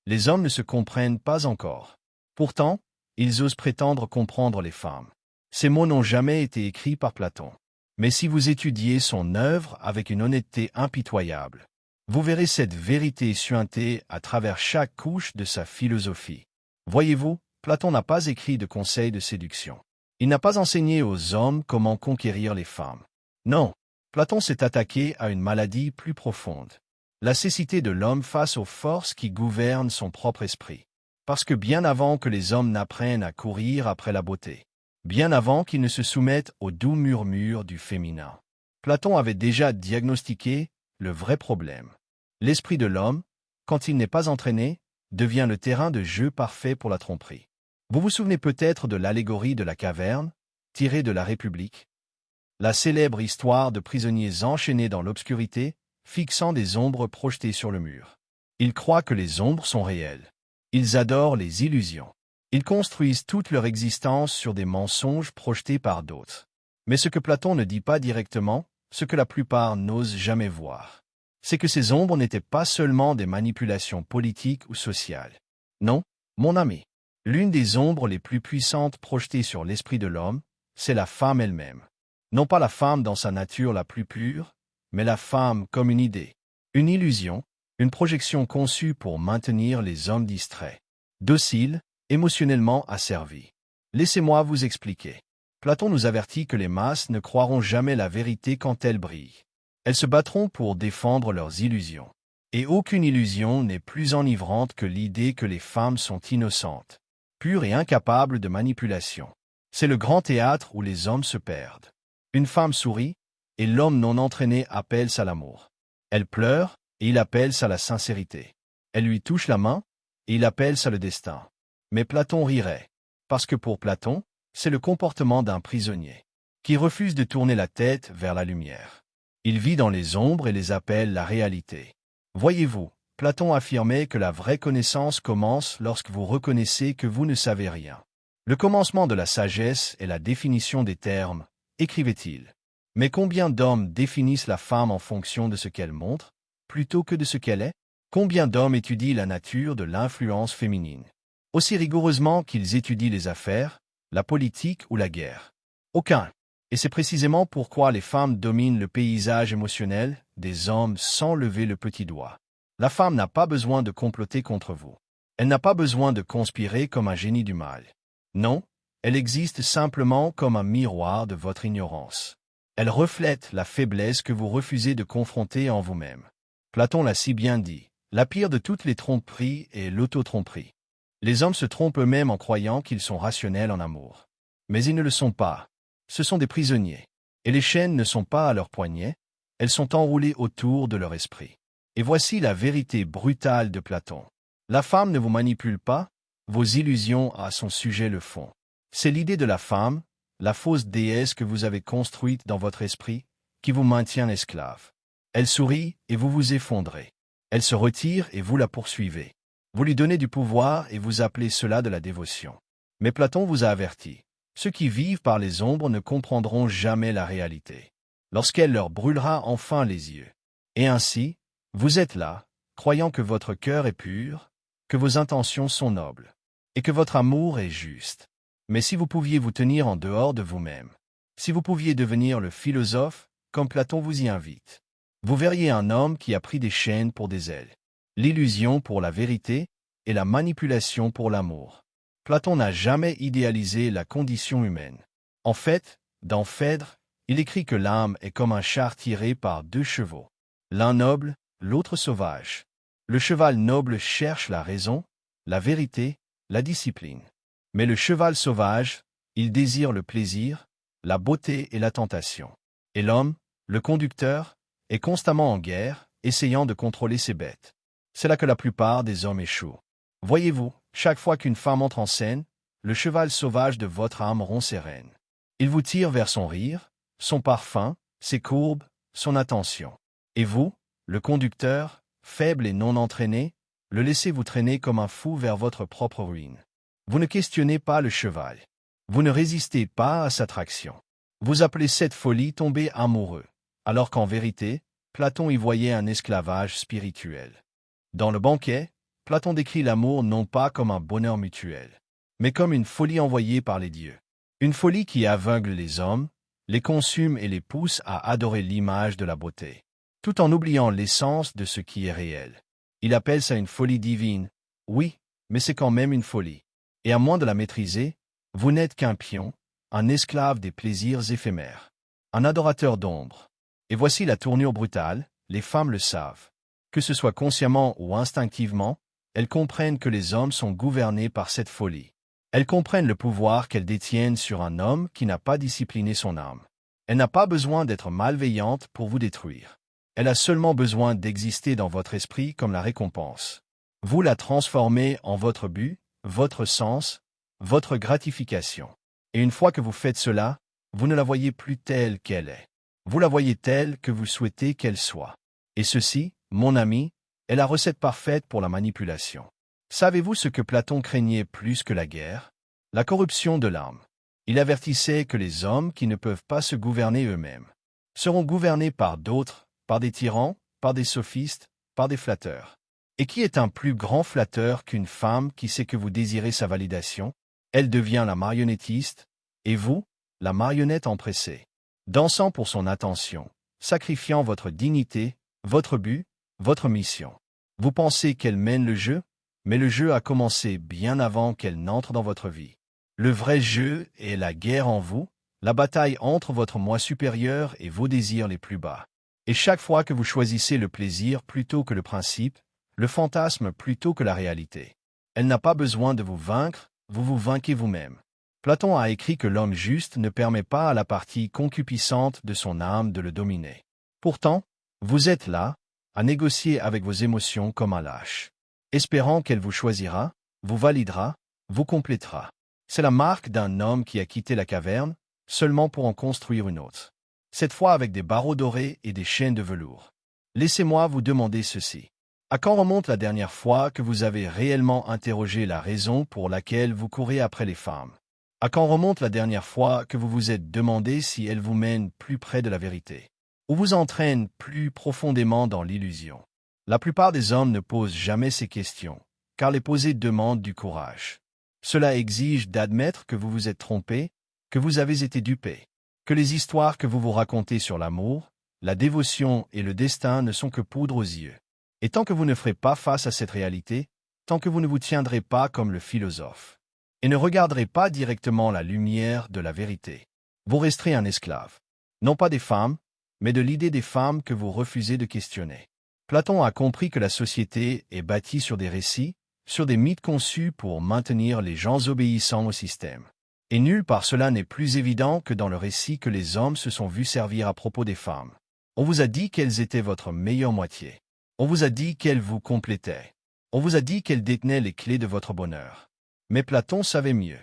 Les hommes ne se comprennent pas encore. Pourtant, ils osent prétendre comprendre les femmes. Ces mots n'ont jamais été écrits par Platon. Mais si vous étudiez son œuvre avec une honnêteté impitoyable, vous verrez cette vérité suintée à travers chaque couche de sa philosophie. Voyez-vous, Platon n'a pas écrit de conseils de séduction. Il n'a pas enseigné aux hommes comment conquérir les femmes. Non, Platon s'est attaqué à une maladie plus profonde. La cécité de l'homme face aux forces qui gouvernent son propre esprit. Parce que bien avant que les hommes n'apprennent à courir après la beauté, bien avant qu'ils ne se soumettent aux doux murmures du féminin, Platon avait déjà diagnostiqué le vrai problème. L'esprit de l'homme, quand il n'est pas entraîné, devient le terrain de jeu parfait pour la tromperie. Vous vous souvenez peut-être de l'allégorie de la caverne, tirée de la République? La célèbre histoire de prisonniers enchaînés dans l'obscurité, fixant des ombres projetées sur le mur. Ils croient que les ombres sont réelles. Ils adorent les illusions. Ils construisent toute leur existence sur des mensonges projetés par d'autres. Mais ce que Platon ne dit pas directement, ce que la plupart n'osent jamais voir, c'est que ces ombres n'étaient pas seulement des manipulations politiques ou sociales. Non, mon ami. L'une des ombres les plus puissantes projetées sur l'esprit de l'homme, c'est la femme elle-même. Non pas la femme dans sa nature la plus pure, mais la femme comme une idée, une illusion, une projection conçue pour maintenir les hommes distraits, dociles, émotionnellement asservis. Laissez-moi vous expliquer. Platon nous avertit que les masses ne croiront jamais la vérité quand elles brillent. Elles se battront pour défendre leurs illusions. Et aucune illusion n'est plus enivrante que l'idée que les femmes sont innocentes, pures et incapables de manipulation. C'est le grand théâtre où les hommes se perdent. Une femme sourit, et l'homme non entraîné appelle ça l'amour. Elle pleure, et il appelle ça la sincérité. Elle lui touche la main, et il appelle ça le destin. Mais Platon rirait, parce que pour Platon, c'est le comportement d'un prisonnier, qui refuse de tourner la tête vers la lumière. Il vit dans les ombres et les appelle la réalité. Voyez-vous, Platon affirmait que la vraie connaissance commence lorsque vous reconnaissez que vous ne savez rien. Le commencement de la sagesse est la définition des termes, écrivait-il. Mais combien d'hommes définissent la femme en fonction de ce qu'elle montre, plutôt que de ce qu'elle est? Combien d'hommes étudient la nature de l'influence féminine, aussi rigoureusement qu'ils étudient les affaires, la politique ou la guerre? Aucun. Et c'est précisément pourquoi les femmes dominent le paysage émotionnel des hommes sans lever le petit doigt. La femme n'a pas besoin de comploter contre vous. Elle n'a pas besoin de conspirer comme un génie du mal. Non, elle existe simplement comme un miroir de votre ignorance. Elle reflète la faiblesse que vous refusez de confronter en vous-même. Platon l'a si bien dit, la pire de toutes les tromperies est l'auto-tromperie. Les hommes se trompent eux-mêmes en croyant qu'ils sont rationnels en amour. Mais ils ne le sont pas. Ce sont des prisonniers. Et les chaînes ne sont pas à leurs poignets, elles sont enroulées autour de leur esprit. Et voici la vérité brutale de Platon. La femme ne vous manipule pas, vos illusions à son sujet le font. C'est l'idée de la femme, la fausse déesse que vous avez construite dans votre esprit, qui vous maintient esclave. Elle sourit et vous vous effondrez. Elle se retire et vous la poursuivez. Vous lui donnez du pouvoir et vous appelez cela de la dévotion. Mais Platon vous a averti. Ceux qui vivent par les ombres ne comprendront jamais la réalité, lorsqu'elle leur brûlera enfin les yeux. Et ainsi, vous êtes là, croyant que votre cœur est pur, que vos intentions sont nobles, et que votre amour est juste. Mais si vous pouviez vous tenir en dehors de vous-même, si vous pouviez devenir le philosophe, comme Platon vous y invite, vous verriez un homme qui a pris des chaînes pour des ailes, l'illusion pour la vérité et la manipulation pour l'amour. Platon n'a jamais idéalisé la condition humaine. En fait, dans Phèdre, il écrit que l'âme est comme un char tiré par deux chevaux, l'un noble, l'autre sauvage. Le cheval noble cherche la raison, la vérité, la discipline. Mais le cheval sauvage, il désire le plaisir, la beauté et la tentation. Et l'homme, le conducteur, est constamment en guerre, essayant de contrôler ses bêtes. C'est là que la plupart des hommes échouent. Voyez-vous, chaque fois qu'une femme entre en scène, le cheval sauvage de votre âme rompt ses rênes. Il vous tire vers son rire, son parfum, ses courbes, son attention. Et vous, le conducteur, faible et non entraîné, le laissez vous traîner comme un fou vers votre propre ruine. Vous ne questionnez pas le cheval. Vous ne résistez pas à sa traction. Vous appelez cette folie tomber amoureux, alors qu'en vérité, Platon y voyait un esclavage spirituel. Dans le banquet, Platon décrit l'amour non pas comme un bonheur mutuel, mais comme une folie envoyée par les dieux. Une folie qui aveugle les hommes, les consume et les pousse à adorer l'image de la beauté, tout en oubliant l'essence de ce qui est réel. Il appelle ça une folie divine. Oui, mais c'est quand même une folie. Et à moins de la maîtriser, vous n'êtes qu'un pion, un esclave des plaisirs éphémères, un adorateur d'ombre. Et voici la tournure brutale, les femmes le savent. Que ce soit consciemment ou instinctivement, elles comprennent que les hommes sont gouvernés par cette folie. Elles comprennent le pouvoir qu'elles détiennent sur un homme qui n'a pas discipliné son âme. Elle n'a pas besoin d'être malveillante pour vous détruire. Elle a seulement besoin d'exister dans votre esprit comme la récompense. Vous la transformez en votre but, votre sens, votre gratification. Et une fois que vous faites cela, vous ne la voyez plus telle qu'elle est. Vous la voyez telle que vous souhaitez qu'elle soit. Et ceci, mon ami, est la recette parfaite pour la manipulation. Savez-vous ce que Platon craignait plus que la guerre? La corruption de l'âme. Il avertissait que les hommes qui ne peuvent pas se gouverner eux-mêmes seront gouvernés par d'autres, par des tyrans, par des sophistes, par des flatteurs. Et qui est un plus grand flatteur qu'une femme qui sait que vous désirez sa validation? Elle devient la marionnettiste, et vous, la marionnette empressée, dansant pour son attention, sacrifiant votre dignité, votre but, votre mission. Vous pensez qu'elle mène le jeu? Mais le jeu a commencé bien avant qu'elle n'entre dans votre vie. Le vrai jeu est la guerre en vous, la bataille entre votre moi supérieur et vos désirs les plus bas. Et chaque fois que vous choisissez le plaisir plutôt que le principe, le fantasme plutôt que la réalité, elle n'a pas besoin de vous vaincre, vous vous vainquez vous-même. Platon a écrit que l'homme juste ne permet pas à la partie concupiscente de son âme de le dominer. Pourtant, vous êtes là, à négocier avec vos émotions comme un lâche, espérant qu'elle vous choisira, vous validera, vous complétera. C'est la marque d'un homme qui a quitté la caverne, seulement pour en construire une autre. Cette fois avec des barreaux dorés et des chaînes de velours. Laissez-moi vous demander ceci. À quand remonte la dernière fois que vous avez réellement interrogé la raison pour laquelle vous courez après les femmes? À quand remonte la dernière fois que vous vous êtes demandé si elles vous mènent plus près de la vérité, ou vous entraînent plus profondément dans l'illusion? La plupart des hommes ne posent jamais ces questions, car les poser demande du courage. Cela exige d'admettre que vous vous êtes trompé, que vous avez été dupé, que les histoires que vous vous racontez sur l'amour, la dévotion et le destin ne sont que poudre aux yeux. Et tant que vous ne ferez pas face à cette réalité, tant que vous ne vous tiendrez pas comme le philosophe, et ne regarderez pas directement la lumière de la vérité, vous resterez un esclave, non pas des femmes, mais de l'idée des femmes que vous refusez de questionner. Platon a compris que la société est bâtie sur des récits, sur des mythes conçus pour maintenir les gens obéissants au système. Et nulle part cela n'est plus évident que dans le récit que les hommes se sont vus servir à propos des femmes. On vous a dit qu'elles étaient votre meilleure moitié. On vous a dit qu'elles vous complétaient. On vous a dit qu'elles détenaient les clés de votre bonheur. Mais Platon savait mieux.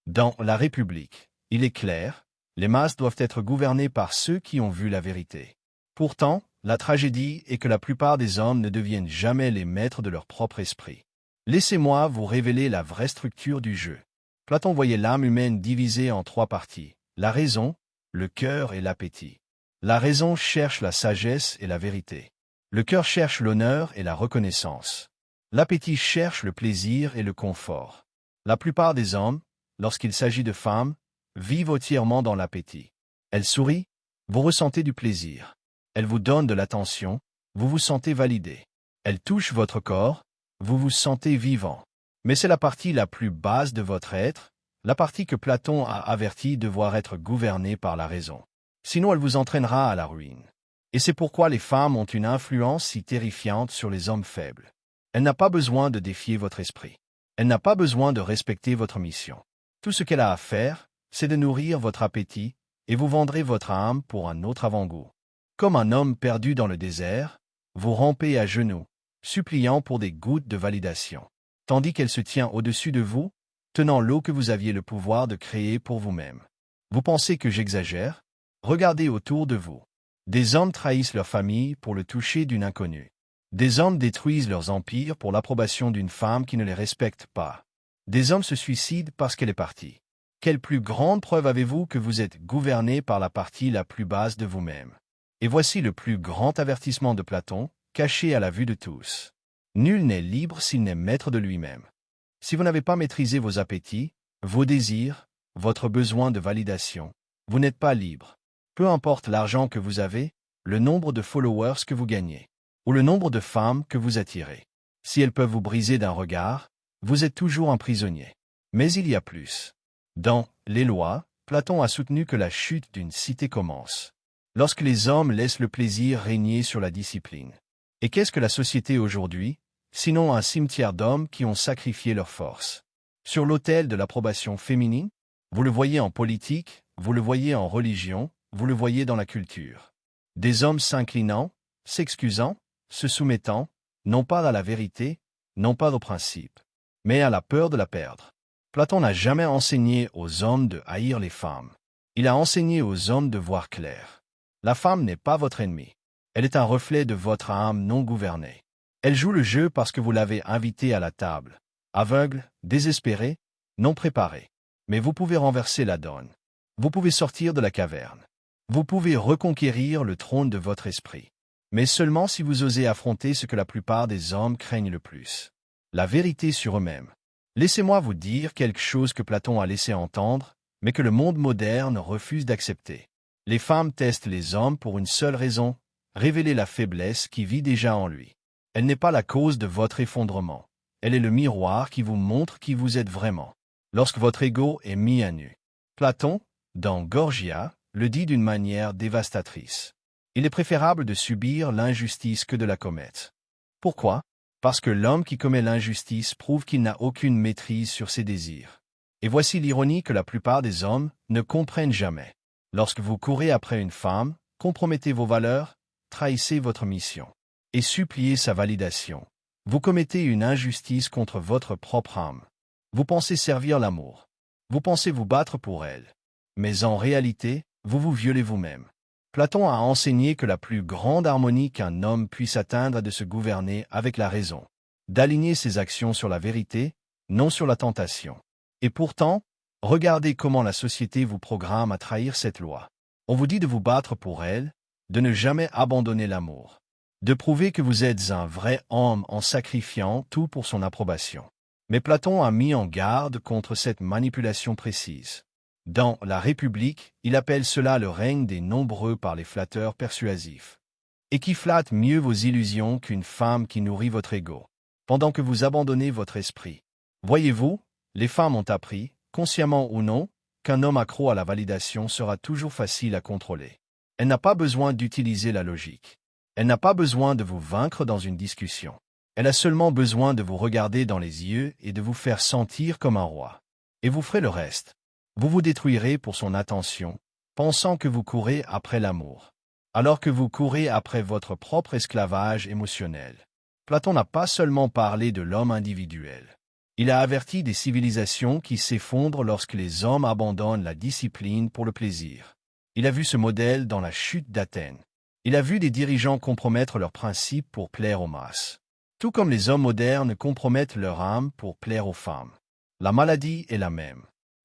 Dans La République, il est clair, les masses doivent être gouvernées par ceux qui ont vu la vérité. Pourtant, la tragédie est que la plupart des hommes ne deviennent jamais les maîtres de leur propre esprit. Laissez-moi vous révéler la vraie structure du jeu. Platon voyait l'âme humaine divisée en trois parties, la raison, le cœur et l'appétit. La raison cherche la sagesse et la vérité. Le cœur cherche l'honneur et la reconnaissance. L'appétit cherche le plaisir et le confort. La plupart des hommes, lorsqu'il s'agit de femmes, vivent entièrement dans l'appétit. Elles sourient, vous ressentez du plaisir. Elles vous donnent de l'attention, vous vous sentez validé. Elles touchent votre corps, vous vous sentez vivant. Mais c'est la partie la plus basse de votre être, la partie que Platon a averti devoir être gouvernée par la raison. Sinon elle vous entraînera à la ruine. Et c'est pourquoi les femmes ont une influence si terrifiante sur les hommes faibles. Elle n'a pas besoin de défier votre esprit. Elle n'a pas besoin de respecter votre mission. Tout ce qu'elle a à faire, c'est de nourrir votre appétit, et vous vendrez votre âme pour un autre avant-goût. Comme un homme perdu dans le désert, vous rampez à genoux, suppliant pour des gouttes de validation, tandis qu'elle se tient au-dessus de vous, tenant l'eau que vous aviez le pouvoir de créer pour vous-même. Vous pensez que j'exagère? Regardez autour de vous. Des hommes trahissent leur famille pour le toucher d'une inconnue. Des hommes détruisent leurs empires pour l'approbation d'une femme qui ne les respecte pas. Des hommes se suicident parce qu'elle est partie. Quelle plus grande preuve avez-vous que vous êtes gouverné par la partie la plus basse de vous-même? Et voici le plus grand avertissement de Platon, caché à la vue de tous. Nul n'est libre s'il n'est maître de lui-même. Si vous n'avez pas maîtrisé vos appétits, vos désirs, votre besoin de validation, vous n'êtes pas libre. Peu importe l'argent que vous avez, le nombre de followers que vous gagnez, ou le nombre de femmes que vous attirez. Si elles peuvent vous briser d'un regard, vous êtes toujours un prisonnier. Mais il y a plus. Dans Les Lois, Platon a soutenu que la chute d'une cité commence lorsque les hommes laissent le plaisir régner sur la discipline. Et qu'est-ce que la société aujourd'hui, sinon un cimetière d'hommes qui ont sacrifié leur force sur l'autel de l'approbation féminine? Vous le voyez en politique, vous le voyez en religion, vous le voyez dans la culture. Des hommes s'inclinant, s'excusant, se soumettant, non pas à la vérité, non pas au principe, mais à la peur de la perdre. Platon n'a jamais enseigné aux hommes de haïr les femmes. Il a enseigné aux hommes de voir clair. La femme n'est pas votre ennemie. Elle est un reflet de votre âme non gouvernée. Elle joue le jeu parce que vous l'avez invitée à la table. Aveugle, désespéré, non préparé. Mais vous pouvez renverser la donne. Vous pouvez sortir de la caverne. Vous pouvez reconquérir le trône de votre esprit. Mais seulement si vous osez affronter ce que la plupart des hommes craignent le plus. La vérité sur eux-mêmes. Laissez-moi vous dire quelque chose que Platon a laissé entendre, mais que le monde moderne refuse d'accepter. Les femmes testent les hommes pour une seule raison, révéler la faiblesse qui vit déjà en lui. Elle n'est pas la cause de votre effondrement. Elle est le miroir qui vous montre qui vous êtes vraiment. Lorsque votre ego est mis à nu. Platon, dans Gorgia, le dit d'une manière dévastatrice. Il est préférable de subir l'injustice que de la commettre. Pourquoi? Parce que l'homme qui commet l'injustice prouve qu'il n'a aucune maîtrise sur ses désirs. Et voici l'ironie que la plupart des hommes ne comprennent jamais. Lorsque vous courez après une femme, compromettez vos valeurs, trahissez votre mission et suppliez sa validation. Vous commettez une injustice contre votre propre âme. Vous pensez servir l'amour. Vous pensez vous battre pour elle. Mais en réalité, vous vous violez vous-même. Platon a enseigné que la plus grande harmonie qu'un homme puisse atteindre est de se gouverner avec la raison, d'aligner ses actions sur la vérité, non sur la tentation. Et pourtant, regardez comment la société vous programme à trahir cette loi. On vous dit de vous battre pour elle, de ne jamais abandonner l'amour, de prouver que vous êtes un vrai homme en sacrifiant tout pour son approbation. Mais Platon a mis en garde contre cette manipulation précise. Dans La République, il appelle cela le règne des nombreux par les flatteurs persuasifs, et qui flattent mieux vos illusions qu'une femme qui nourrit votre ego, pendant que vous abandonnez votre esprit. Voyez-vous, les femmes ont appris, consciemment ou non, qu'un homme accro à la validation sera toujours facile à contrôler. Elle n'a pas besoin d'utiliser la logique. Elle n'a pas besoin de vous vaincre dans une discussion. Elle a seulement besoin de vous regarder dans les yeux et de vous faire sentir comme un roi. Et vous ferez le reste. Vous vous détruirez pour son attention, pensant que vous courez après l'amour, alors que vous courez après votre propre esclavage émotionnel. Platon n'a pas seulement parlé de l'homme individuel. Il a averti des civilisations qui s'effondrent lorsque les hommes abandonnent la discipline pour le plaisir. Il a vu ce modèle dans la chute d'Athènes. Il a vu des dirigeants compromettre leurs principes pour plaire aux masses. Tout comme les hommes modernes compromettent leur âme pour plaire aux femmes. La maladie est la même.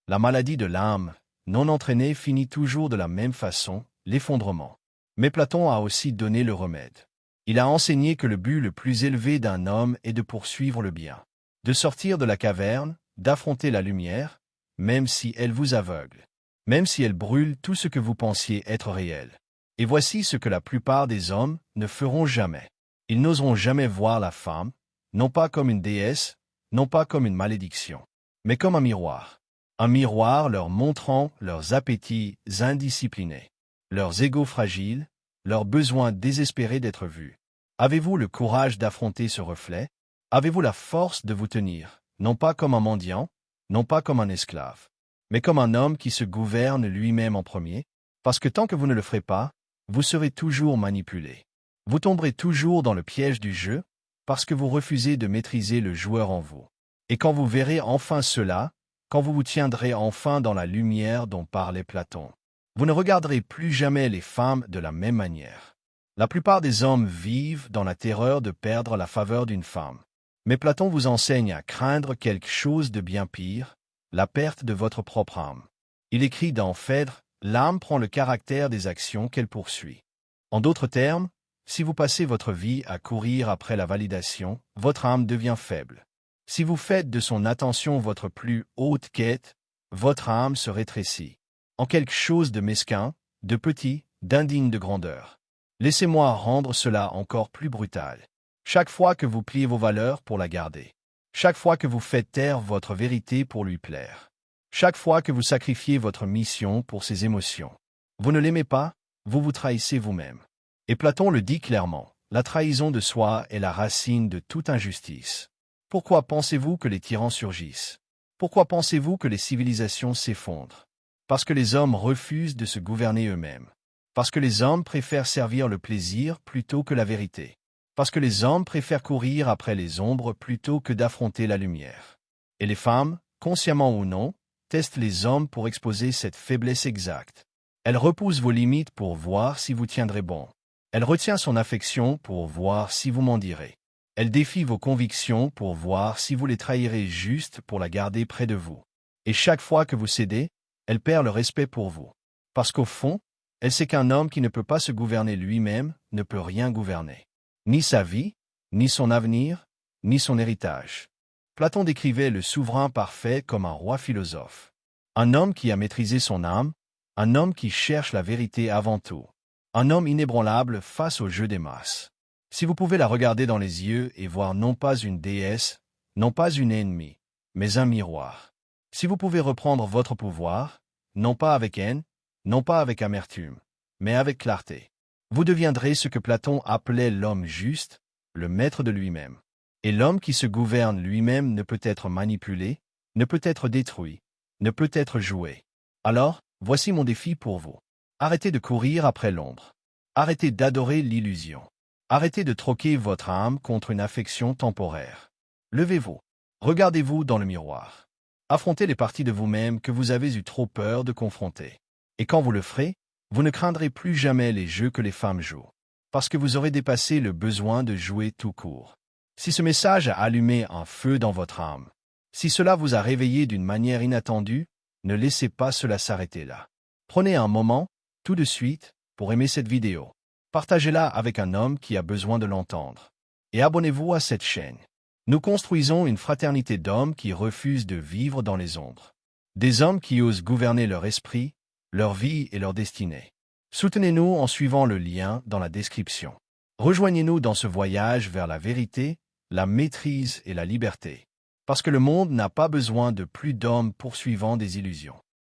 La maladie de l'âme, non entraînée, finit toujours de la même façon, l'effondrement. Mais Platon a aussi donné le remède. Il a enseigné que le but le plus élevé d'un homme est de poursuivre le bien, de sortir de la caverne, d'affronter la lumière, même si elle vous aveugle, même si elle brûle tout ce que vous pensiez être réel. Et voici ce que la plupart des hommes ne feront jamais. Ils n'oseront jamais voir la femme, non pas comme une déesse, non pas comme une malédiction, mais comme un miroir. Un miroir leur montrant leurs appétits indisciplinés, leurs égos fragiles, leurs besoins désespérés d'être vus. Avez-vous le courage d'affronter ce reflet? Avez-vous la force de vous tenir, non pas comme un mendiant, non pas comme un esclave, mais comme un homme qui se gouverne lui-même en premier? Parce que tant que vous ne le ferez pas, vous serez toujours manipulé. Vous tomberez toujours dans le piège du jeu, parce que vous refusez de maîtriser le joueur en vous. Et quand vous verrez enfin cela, quand vous vous tiendrez enfin dans la lumière dont parlait Platon, vous ne regarderez plus jamais les femmes de la même manière. La plupart des hommes vivent dans la terreur de perdre la faveur d'une femme. Mais Platon vous enseigne à craindre quelque chose de bien pire, la perte de votre propre âme. Il écrit dans Phèdre, l'âme prend le caractère des actions qu'elle poursuit. En d'autres termes, Si vous passez votre vie à courir après la validation, votre âme devient faible. Si vous faites de son attention votre plus haute quête, votre âme se rétrécit en quelque chose de mesquin, de petit, d'indigne de grandeur. Laissez-moi rendre cela encore plus brutal. Chaque fois que vous pliez vos valeurs pour la garder, chaque fois que vous faites taire votre vérité pour lui plaire, chaque fois que vous sacrifiez votre mission pour ses émotions, vous ne l'aimez pas, vous vous trahissez vous-même. Et Platon le dit clairement, la trahison de soi est la racine de toute injustice. Pourquoi pensez-vous que les tyrans surgissent? Pourquoi pensez-vous que les civilisations s'effondrent? Parce que les hommes refusent de se gouverner eux-mêmes. Parce que les hommes préfèrent servir le plaisir plutôt que la vérité. Parce que les hommes préfèrent courir après les ombres plutôt que d'affronter la lumière. Et les femmes, consciemment ou non, testent les hommes pour exposer cette faiblesse exacte. Elle repousse vos limites pour voir si vous tiendrez bon. Elle retient son affection pour voir si vous m'en direz. Elle défie vos convictions pour voir si vous les trahirez juste pour la garder près de vous. Et chaque fois que vous cédez, elle perd le respect pour vous. Parce qu'au fond, elle sait qu'un homme qui ne peut pas se gouverner lui-même ne peut rien gouverner. Ni sa vie, ni son avenir, ni son héritage. Platon décrivait le souverain parfait comme un roi philosophe. Un homme qui a maîtrisé son âme, un homme qui cherche la vérité avant tout. Un homme inébranlable face au jeu des masses. Si vous pouvez la regarder dans les yeux et voir non pas une déesse, non pas une ennemie, mais un miroir. Si vous pouvez reprendre votre pouvoir, non pas avec haine, non pas avec amertume, mais avec clarté, vous deviendrez ce que Platon appelait l'homme juste, le maître de lui-même. Et l'homme qui se gouverne lui-même ne peut être manipulé, ne peut être détruit, ne peut être joué. Alors, voici mon défi pour vous. Arrêtez de courir après l'ombre. Arrêtez d'adorer l'illusion. Arrêtez de troquer votre âme contre une affection temporaire. Levez-vous. Regardez-vous dans le miroir. Affrontez les parties de vous-même que vous avez eu trop peur de confronter. Et quand vous le ferez, vous ne craindrez plus jamais les jeux que les femmes jouent. Parce que vous aurez dépassé le besoin de jouer tout court. Si ce message a allumé un feu dans votre âme, si cela vous a réveillé d'une manière inattendue, ne laissez pas cela s'arrêter là. Prenez un moment, tout de suite, pour aimer cette vidéo. Partagez-la avec un homme qui a besoin de l'entendre. Et abonnez-vous à cette chaîne. Nous construisons une fraternité d'hommes qui refusent de vivre dans les ombres. Des hommes qui osent gouverner leur esprit, leur vie et leur destinée. Soutenez-nous en suivant le lien dans la description. Rejoignez-nous dans ce voyage vers la vérité, la maîtrise et la liberté. Parce que le monde n'a pas besoin de plus d'hommes poursuivant des illusions.